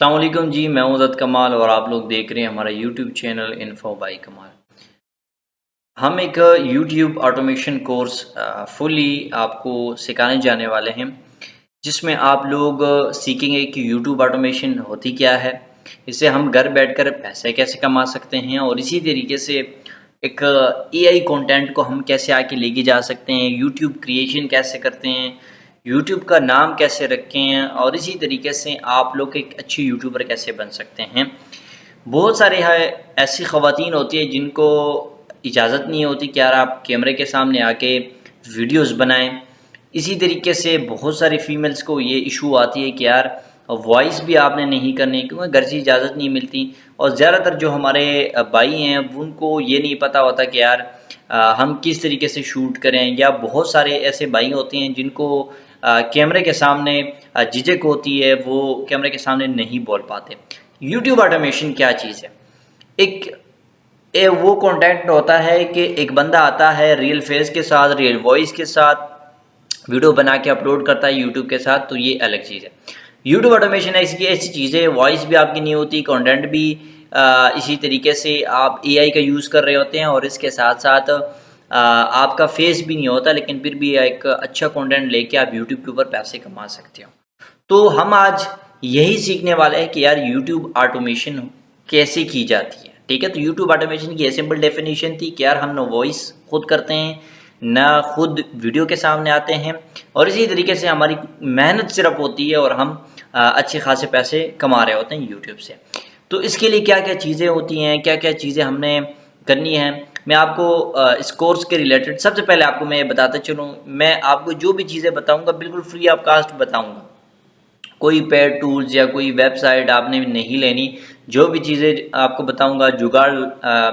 अस्सलामुअलैकुम जी, मैं उज़द कमाल और आप लोग देख रहे हैं हमारा यूट्यूब चैनल इन्फो बाय कमाल। हम एक यूट्यूब ऑटोमेशन कोर्स फुली आपको सिखाने जाने वाले हैं, जिसमें आप लोग सीखेंगे कि यूट्यूब ऑटोमेशन होती क्या है, इससे हम घर बैठकर पैसे कैसे कमा सकते हैं और इसी तरीके से एक एआई कंटेंट को हम कैसे आगे लेके जा सकते हैं, यूट्यूब क्रिएशन कैसे करते हैं, यूट्यूब का नाम कैसे रखें हैं और इसी तरीके से आप लोग एक अच्छे यूट्यूबर कैसे बन सकते हैं। बहुत सारे है ऐसी ख़वातीन होती है जिनको इजाज़त नहीं होती कि यार आप कैमरे के सामने आके वीडियोस बनाएं। इसी तरीके से बहुत सारी फ़ीमेल्स को ये इशू आती है कि यार वॉइस भी आपने नहीं करनी क्योंकि घर से इजाज़त नहीं मिलती। और ज़्यादातर जो हमारे भाई हैं उनको ये नहीं पता होता कि यार हम किस तरीके से शूट करें, या बहुत सारे ऐसे भाई होते हैं जिनको कैमरे के सामने झिझक होती है, वो कैमरे के सामने नहीं बोल पाते। यूट्यूब ऑटोमेशन क्या चीज़ है? एक वो कंटेंट होता है कि एक बंदा आता है रियल फेस के साथ, रियल वॉइस के साथ वीडियो बना के अपलोड करता है यूट्यूब के साथ, तो ये अलग चीज़ है। यूट्यूब ऑटोमेशन ऐसी चीज़ है, वॉइस भी आपकी नहीं होती, कंटेंट भी इसी तरीके से आप एआई का यूज़ कर रहे होते हैं और इसके साथ साथ आपका फेस भी नहीं होता, लेकिन फिर भी एक अच्छा कंटेंट लेके आप यूट्यूब के ऊपर पैसे कमा सकते हो। तो हम आज यही सीखने वाले हैं कि यार यूट्यूब ऑटोमेशन कैसे की जाती है। ठीक है, तो यूट्यूब ऑटोमेशन की ये सिंपल डेफिनेशन थी कि यार हम ना वॉइस खुद करते हैं, ना खुद वीडियो के सामने आते हैं, और इसी तरीके से हमारी मेहनत सिर्फ होती है और हम अच्छे खासे पैसे कमा रहे होते हैं यूट्यूब से। तो इसके लिए क्या क्या चीज़ें होती हैं, क्या क्या चीज़ें हमने करनी है, मैं आपको इस कोर्स के रिलेटेड सबसे पहले आपको मैं बताता चलूँ। मैं आपको जो भी चीज़ें बताऊँगा बिल्कुल फ्री ऑफ कास्ट बताऊँगा, कोई पेड टूल्स या कोई वेबसाइट आपने नहीं लेनी। जो भी चीज़ें आपको बताऊंगा, जुगाड़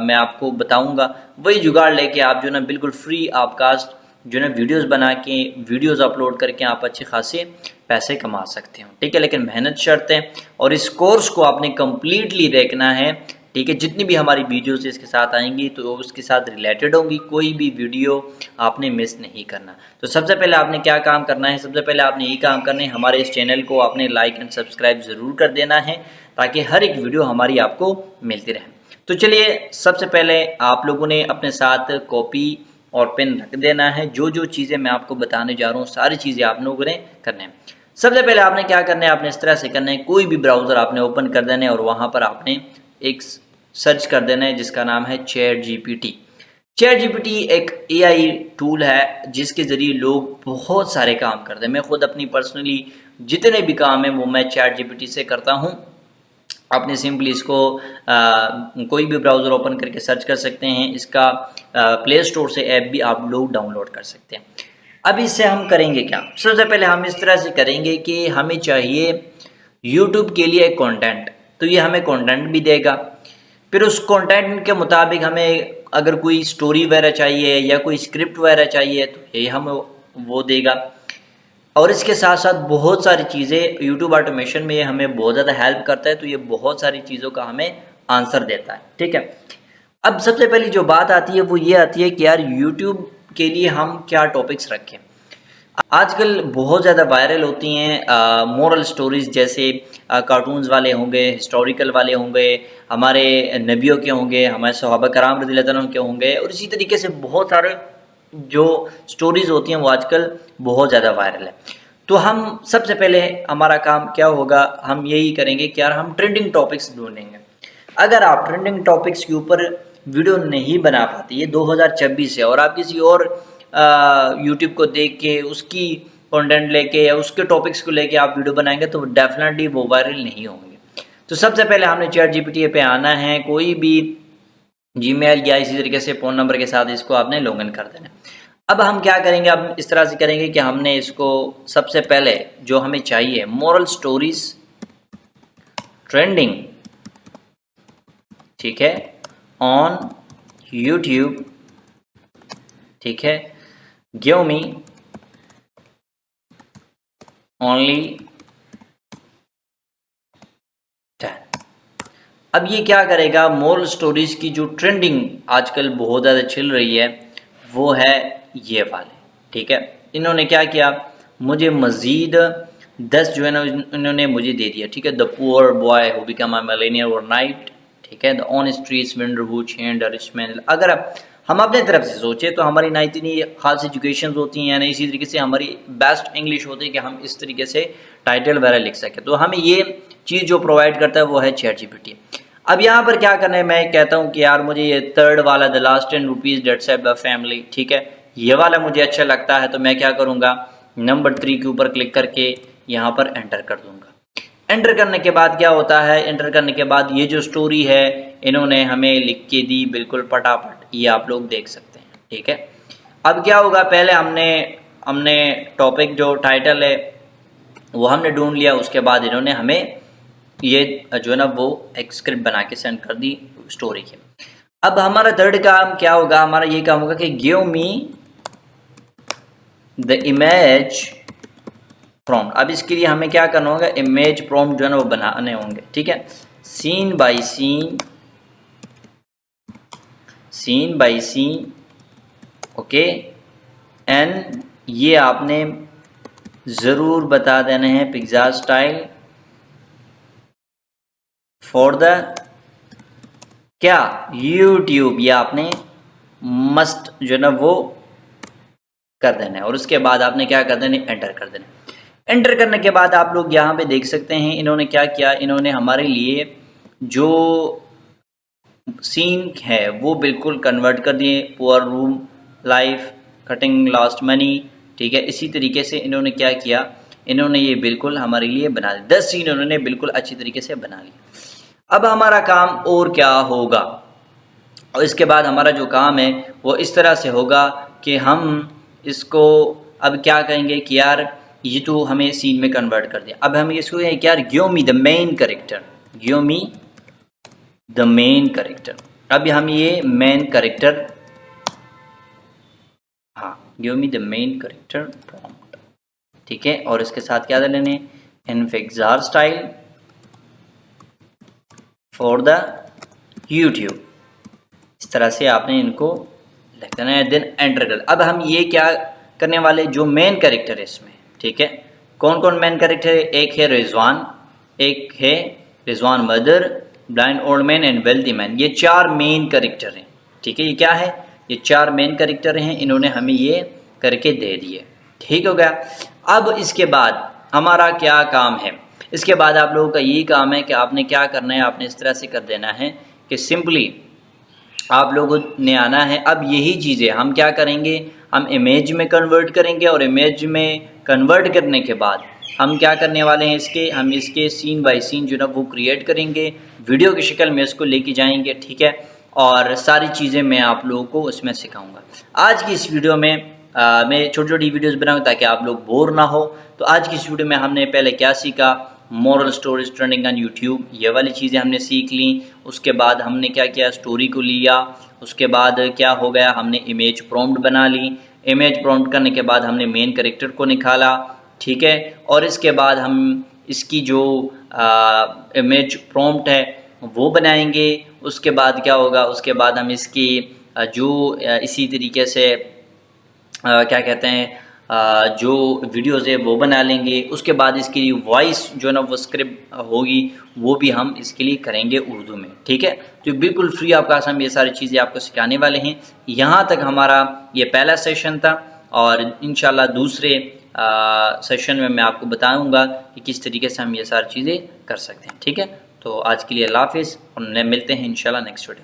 मैं आपको बताऊंगा, वही जुगाड़ लेके आप जो ना बिल्कुल फ्री ऑफ कास्ट जो ना वीडियोस बना के वीडियोस अपलोड करके आप अच्छे खासे पैसे कमा सकते हो। ठीक है, लेकिन मेहनत शर्त है और इस कोर्स को आपने कम्प्लीटली देखना है। ठीक है, जितनी भी हमारी वीडियोस इसके साथ आएंगी तो उसके साथ रिलेटेड होंगी, कोई भी वीडियो आपने मिस नहीं करना। तो सबसे पहले आपने क्या काम करना है, सबसे पहले आपने ये काम करना है, हमारे इस चैनल को आपने लाइक एंड सब्सक्राइब ज़रूर कर देना है ताकि हर एक वीडियो हमारी आपको मिलती रहे। तो चलिए, सबसे पहले आप लोगों ने अपने साथ कॉपी और पेन रख देना है। जो जो चीज़ें मैं आपको बताने जा रहा हूँ सारी चीज़ें आप लोगों ने करना है। सबसे पहले आपने क्या करना है, आपने इस तरह से करना है, कोई भी ब्राउज़र आपने ओपन कर देना है और वहाँ पर आपने एक सर्च कर देना है जिसका नाम है चैट जीपीटी। चैट जीपीटी एक एआई टूल है जिसके ज़रिए लोग बहुत सारे काम करते हैं। मैं खुद अपनी पर्सनली जितने भी काम हैं वो मैं चैट जीपीटी से करता हूँ। आपने सिंपली इसको कोई भी ब्राउज़र ओपन करके सर्च कर सकते हैं। इसका प्ले स्टोर से ऐप भी आप लोग डाउनलोड कर सकते हैं। अब इससे हम करेंगे क्या? सबसे पहले हम इस तरह से करेंगे कि हमें चाहिए यूट्यूब के लिए एक कंटेंट, तो ये हमें कंटेंट भी देगा। फिर उस कंटेंट के मुताबिक हमें अगर कोई स्टोरी वगैरह चाहिए या कोई स्क्रिप्ट वगैरह चाहिए तो ये हमें वो देगा। और इसके साथ साथ बहुत सारी चीज़ें यूट्यूब ऑटोमेशन में ये हमें बहुत ज़्यादा हेल्प करता है, तो ये बहुत सारी चीज़ों का हमें आंसर देता है। ठीक है, अब सबसे पहली जो बात आती है वो ये आती है कि यार यूट्यूब के लिए हम क्या टॉपिक्स रखें। आजकल बहुत ज़्यादा वायरल होती हैं मोरल स्टोरीज़, जैसे कार्टून्स वाले होंगे, हिस्टोरिकल वाले होंगे, हमारे नबियों के होंगे, हमारे सहाबा कराम रज़ियल्लाहु अन्हुम के होंगे, और इसी तरीके से बहुत सारे जो स्टोरीज़ होती हैं वो आजकल बहुत ज़्यादा वायरल है। तो हम सबसे पहले हमारा काम क्या होगा, हम यही करेंगे कि यार हम ट्रेंडिंग टॉपिक्स ढूंढेंगे। अगर आप ट्रेंडिंग टॉपिक्स के ऊपर वीडियो नहीं बना पाते, ये 2026 है और आप किसी और यूट्यूब को देख के उसकी कंटेंट लेके या उसके टॉपिक्स को लेके आप वीडियो बनाएंगे तो डेफिनेटली वो वायरल नहीं होंगे। तो सबसे पहले हमने चैट जीपीटी पे आना है, कोई भी जीमेल या इसी तरीके से फ़ोन नंबर के साथ इसको आपने लॉगिन कर देना है। अब हम क्या करेंगे, अब इस तरह से करेंगे कि हमने इसको सबसे पहले जो हमें चाहिए मोरल स्टोरीज ट्रेंडिंग, ठीक है, ऑन यूट्यूब, ठीक है, गिव मी ओनली 10। अब ये क्या करेगा, मोरल स्टोरीज की जो ट्रेंडिंग आजकल बहुत ज़्यादा चल रही है वो है ये वाले। ठीक है, इन्होंने क्या किया, मुझे मज़ीद 10 जो है ना इन्होंने मुझे दे दिया, ठीक है। The poor boy who become a millionaire overnight, ठीक है। The honest street vendor who changed the rich man. अगर हम अपने तरफ से सोचे तो हमारी ना इतनी खास एजुकेशन होती हैं, ना इसी तरीके से हमारी बेस्ट इंग्लिश होती है कि हम इस तरीके से टाइटल वगैरह लिख सकें। तो हमें ये चीज़ जो प्रोवाइड करता है वो है ChatGPT। अब यहाँ पर क्या करना है, मैं कहता हूँ कि यार मुझे ये थर्ड वाला, the last 10 rupees dates the family, ठीक है, ये वाला मुझे अच्छा लगता है। तो मैं क्या करूँगा, नंबर 3 के ऊपर क्लिक करके यहाँ पर एंटर कर दूँगा। एंटर करने के बाद क्या होता है, एंटर करने के बाद ये जो स्टोरी है इन्होंने हमें लिख के दी बिल्कुल फटाफट, ये आप लोग देख सकते हैं, ठीक है। अब क्या होगा, पहले हमने टॉपिक जो टाइटल है वो हमने ढूंढ लिया, उसके बाद इन्होंने हमें ये जो है ना वो एक स्क्रिप्ट बना के सेंड कर दी स्टोरी के। अब हमारा थर्ड काम क्या होगा, हमारा ये काम होगा कि give me the image prompt. अब इसके लिए हमें क्या करना होगा, इमेज प्रॉम्प्ट जो है ना वो बनाने होंगे, ठीक है। Scene by scene, scene by scene, okay. And ये आपने ज़रूर बता देना है पिज़्ज़ा स्टाइल फॉर द क्या यूट्यूब, ये आपने मस्ट जो है ना वो कर देना है। और उसके बाद आपने क्या कर देना है, एंटर कर देना है। एंटर करने के बाद आप लोग यहाँ पे देख सकते हैं इन्होंने क्या किया, इन्होंने हमारे लिए जो सीन है वो बिल्कुल कन्वर्ट कर दिए, poor room life, cutting last money, ठीक है। इसी तरीके से इन्होंने क्या किया, इन्होंने ये बिल्कुल हमारे लिए बना दिया, 10 सीन इन्होंने बिल्कुल अच्छी तरीके से बना लिया। अब हमारा काम और क्या होगा, और इसके बाद हमारा जो काम है वो इस तरह से होगा कि हम इसको अब क्या कहेंगे कि यार ये तो हमें सीन में कन्वर्ट कर दिया। अब हम इसको कि यार give me the main character, give me the main character. अब हम ये मेन कैरेक्टर, हाँ, give me the main character prompt, ठीक है। और इसके साथ क्या लेने, in Pixar style for the YouTube, इस तरह से आपने इनको लिख देना है, देन एंटर कर। अब हम ये क्या करने वाले, जो मेन कैरेक्टर है इसमें, ठीक है, कौन कौन मेन कैरेक्टर है, एक है रिजवान, एक है Rizwan mother, blind old man and wealthy man, ये 4 मेन कैरेक्टर हैं, ठीक है। ये क्या है, ये 4 मेन कैरेक्टर हैं, इन्होंने हमें ये करके दे दिए, ठीक हो गया। अब इसके बाद हमारा क्या काम है, इसके बाद आप लोगों का ये काम है कि आपने क्या करना है, आपने इस तरह से कर देना है कि सिंपली आप लोगों ने आना है। अब यही चीज़ें हम क्या करेंगे, हम इमेज में कन्वर्ट करेंगे, और इमेज में कन्वर्ट करने के बाद हम क्या करने वाले हैं, हम इसके सीन बाय सीन जो ना वो क्रिएट करेंगे, वीडियो की शक्ल में इसको लेके जाएंगे, ठीक है। और सारी चीज़ें मैं आप लोगों को उसमें सिखाऊंगा। आज की इस वीडियो में मैं छोटी छोटी वीडियोस बनाऊँ ताकि आप लोग बोर ना हो। तो आज की इस वीडियो में हमने पहले क्या सीखा, moral stories trending on YouTube, ये वाली चीज़ें हमने सीख ली। उसके बाद हमने क्या किया, स्टोरी को लिया, उसके बाद क्या हो गया, हमने इमेज प्रॉम्प्ट बना ली, इमेज प्रॉम्प्ट करने के बाद हमने मेन कैरेक्टर को निकाला, ठीक है। और इसके बाद हम इसकी जो इमेज प्रॉम्प्ट है वो बनाएंगे। उसके बाद क्या होगा, उसके बाद हम इसकी जो इसी तरीके से क्या कहते हैं जो वीडियोज़ है वो बना लेंगे। उसके बाद इसके लिए वॉइस जो है ना वो स्क्रिप्ट होगी वो भी हम इसके लिए करेंगे उर्दू में, ठीक है। तो बिल्कुल फ्री ऑफ कॉस्ट हम ये सारी चीज़ें आपको सिखाने वाले हैं। यहाँ तक हमारा ये पहला सेशन था, और इंशाल्लाह दूसरे सेशन में मैं आपको बताऊँगा कि किस तरीके से हम ये सारी चीज़ें कर सकते हैं, ठीक है। तो आज के लिए अल्लाह हाफिज़, और मिलते हैं इंशाल्लाह नेक्स्ट वीडियो।